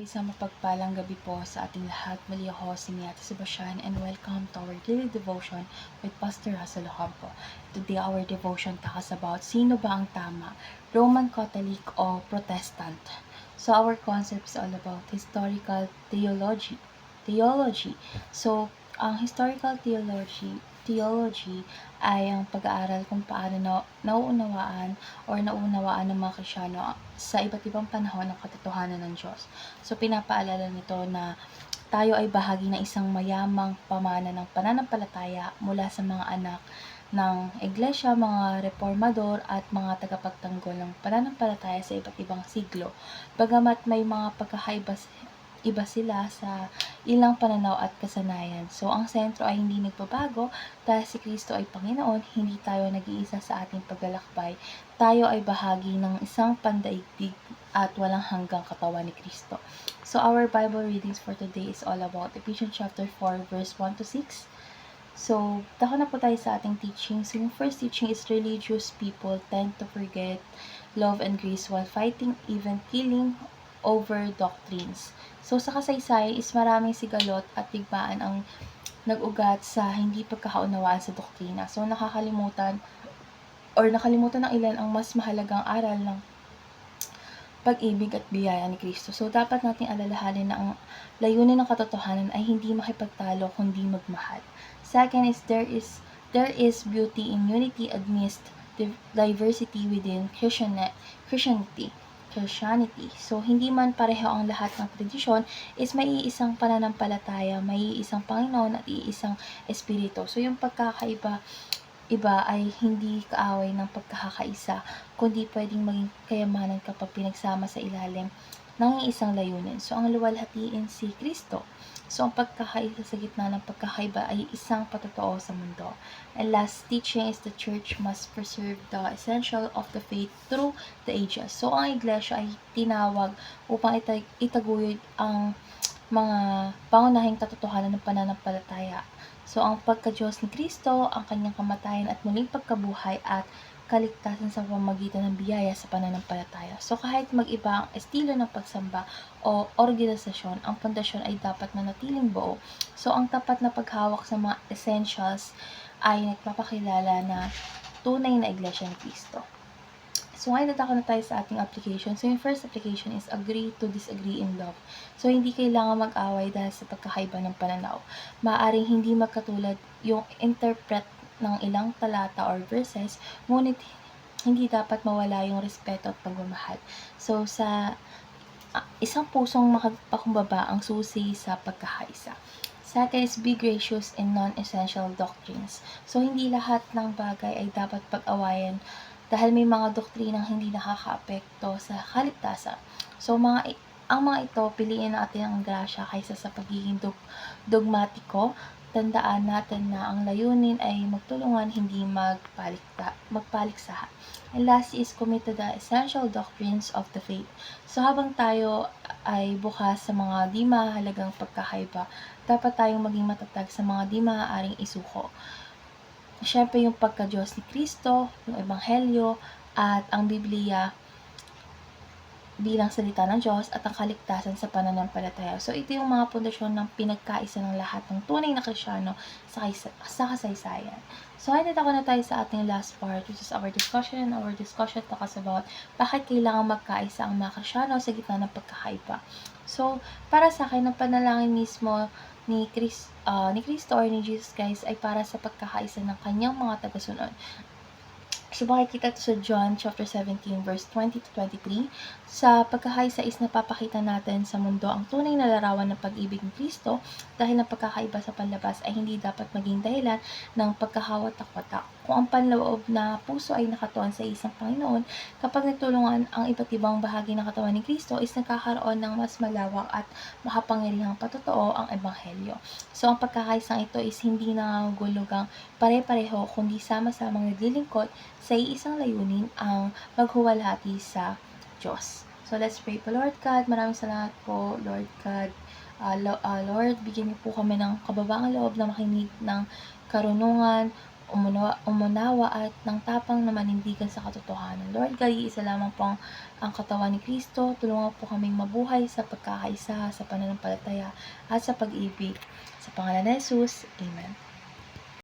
Isang mapagpalang gabi po sa ating lahat. Muli ako si Ate Sebastian and welcome to our daily devotion with Pastor Russell Ocampo. Today our devotion talks about sino ba ang tama, Roman Catholic o Protestant. So our concept is all about historical theology. So ang historical theology ay ang pag-aaral kung paano nauunawaan ng mga Kristyano sa iba't ibang panahon ng katotohanan ng Diyos. So, pinapaalala nito na tayo ay bahagi ng isang mayamang pamana ng pananampalataya mula sa mga anak ng iglesia, mga reformador at mga tagapagtanggol ng pananampalataya sa iba't ibang siglo. Bagamat may mga iba sila sa ilang pananaw at kasanayan. So, ang sentro ay hindi nagbabago dahil si Kristo ay Panginoon, hindi tayo nag-iisa sa ating paglalakbay. Tayo ay bahagi ng isang pandaigdig at walang hanggang katawan ni Kristo. So, our Bible readings for today is all about Ephesians chapter 4, verse 1 to 6. So, dako na po tayo sa ating teaching. So, yung first teaching is religious people tend to forget love and grace while fighting, even killing over doctrines. So, sa kasaysayan is maraming sigalot at digmaan ang nag-ugat sa hindi pagkakaunawaan sa doktrina. So, nakalimutan ng ilan ang mas mahalagang aral ng pag-ibig at biyaya ni Kristo. So, dapat nating alalahanin na ang layunin ng katotohanan ay hindi makipagtalo kundi magmahal. Second is there is beauty in unity amidst diversity within Christianity. So, hindi man pareho ang lahat ng tradisyon, is may iisang pananampalataya, may iisang Panginoon at iisang Espiritu. So, yung pagkakaiba ay hindi kaaway ng pagkakaisa, kundi pwedeng maging kayamanan kapag pinagsama sa ilalim ng isang layunin. So, ang luwalhatiin si Kristo. So, ang pagkakaisa sa gitna ng pagkakaiba ay isang patotoo sa mundo. And last teaching is the church must preserve the essential of the faith through the ages. So, ang iglesia ay tinawag upang itaguyod ang mga pangunahing katotohanan ng pananampalataya. So, ang pagka-Diyos ni Kristo, ang kanyang kamatayan at muling pagkabuhay at kaligtasan sa pamamagitan ng biyaya sa pananampalataya. So, kahit mag-iba ang estilo ng pagsamba o organisasyon, ang pundasyon ay dapat manatiling buo. So, ang tapat na paghawak sa mga essentials ay nagpapakilala na tunay na iglesia ni Kristo. So, ngayon natako na tayo sa ating application. So, yung first application is agree to disagree in love. So, hindi kailangan mag-away dahil sa pagkakaiba ng pananaw. Maaaring hindi magkatulad yung interpret ng ilang talata or verses, ngunit hindi dapat mawala yung respeto at pagmamahal. So, sa isang pusong makapagpakumbaba ang susi sa pagkakaisa. Second is be gracious in non-essential doctrines. So, hindi lahat ng bagay ay dapat pag-awayan dahil may mga doktrinang hindi nakakaapekto sa kaligtasan. So, ang mga ito, piliin natin ang grasya kaysa sa pagiging dogmatiko. Tandaan natin na ang layunin ay magtulungan, hindi magpaliksahan. And last is commit to the essential doctrines of the faith. So, habang tayo ay bukas sa mga di mahalagang pagkakaiba, dapat tayong maging matatag sa mga di maaaring isuko. Siyempre, yung pagka-Diyos ni Kristo, yung Ebanghelyo, at ang Biblia bilang salita ng Diyos at ang kaligtasan sa pananampalataya. So, ito yung mga pundasyon ng pinagkaisa ng lahat ng tunay na Kristiyano sa kasaysayan. So, ngayon ako na tayo sa ating last part, which is our discussion. Our discussion talks about bakit kailangan magkaisa ang mga Kristiyano sa gitna ng pagkakaiba. So, para sa akin, ang panalangin mismo ni Kristo or ni Jesus Christ ay para sa pagkakaisa ng kanyang mga tagasunod. So, makikita ito sa John chapter 17 verse 20 to 23. Sa pagkakaisa is napapakita natin sa mundo ang tunay na larawan ng pag-ibig ni Kristo dahil ang pagkakaiba sa panlabas ay hindi dapat maging dahilan ng pagkakawatak-watak. Kung ang panloob na puso ay nakatuon sa isang Panginoon, kapag nagtulungan ang iba't ibang bahagi ng katawan ni Kristo is nagkakaroon ng mas malawak at makapangyarihang patotoo ang Ebanghelyo. So, ang pagkakaisang ito is hindi nangangahulugang pare-pareho kundi sama-samang naglilingkod sa iisang layunin ang maghuwalhati sa Diyos. So, let's pray po. Lord God, maraming salamat po, Lord God. Lord, bigyan niyo po kami ng kababaang loob na makinig ng karunungan umunawa at ng tapang na manindigan sa katotohanan. Lord God, iisa lamang po ang katawan ni Kristo. Tulungan po kaming mabuhay sa pagkakaisa, sa pananampalataya, at sa pag-ibig. Sa pangalan ni Jesus, Amen.